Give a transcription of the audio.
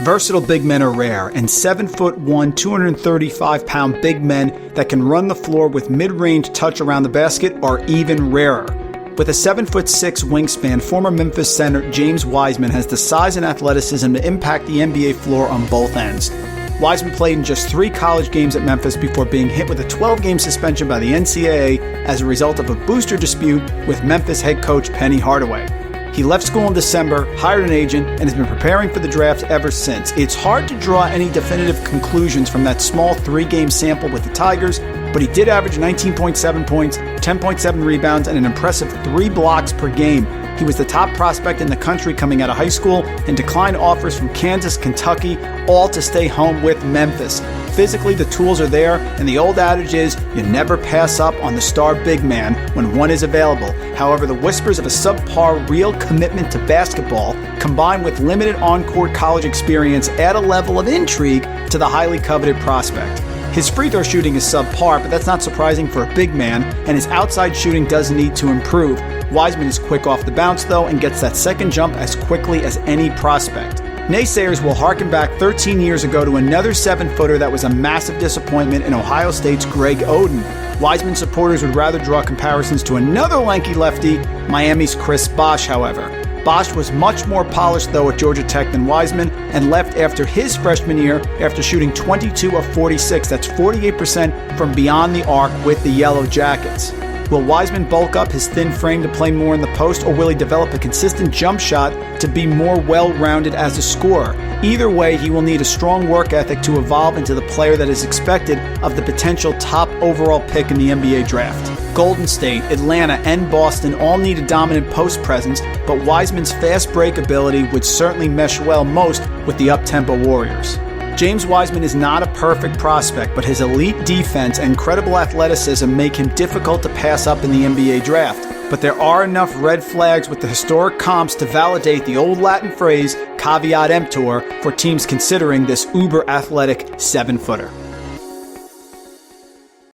Versatile big men are rare, and 7'1", 235-pound big men that can run the floor with mid-range touch around the basket are even rarer. With a 7'6" wingspan, former Memphis center James Wiseman has the size and athleticism to impact the NBA floor on both ends. Wiseman played in just 3 college games at Memphis before being hit with a 12-game suspension by the NCAA as a result of a booster dispute with Memphis head coach Penny Hardaway. He left school in December, hired an agent, and has been preparing for the draft ever since. It's hard to draw any definitive conclusions from that small 3-game sample with the Tigers, but he did average 19.7 points, 10.7 rebounds, and an impressive 3 blocks per game. He was the top prospect in the country coming out of high school and declined offers from Kansas, Kentucky, all to stay home with Memphis. Physically, the tools are there, and the old adage is, you never pass up on the star big man when one is available. However, the whispers of a subpar real commitment to basketball, combined with limited on-court college experience, add a level of intrigue to the highly coveted prospect. His free throw shooting is subpar, but that's not surprising for a big man, and his outside shooting does need to improve. Wiseman is quick off the bounce, though, and gets that second jump as quickly as any prospect. Naysayers will harken back 13 years ago to another 7-footer that was a massive disappointment in Ohio State's Greg Oden. Wiseman supporters would rather draw comparisons to another lanky lefty, Miami's Chris Bosh, however. Bosh was much more polished, though, at Georgia Tech than Wiseman, and left after his freshman year after shooting 22 of 46. That's 48% from beyond the arc with the Yellow Jackets. Will Wiseman bulk up his thin frame to play more in the post, or will he develop a consistent jump shot to be more well-rounded as a scorer? Either way, he will need a strong work ethic to evolve into the player that is expected of the potential top overall pick in the NBA draft. Golden State, Atlanta, and Boston all need a dominant post presence, but Wiseman's fast break ability would certainly mesh well most with the up-tempo Warriors. James Wiseman is not a perfect prospect, but his elite defense and incredible athleticism make him difficult to pass up in the NBA draft. But there are enough red flags with the historic comps to validate the old Latin phrase, caveat emptor, for teams considering this uber-athletic 7-footer.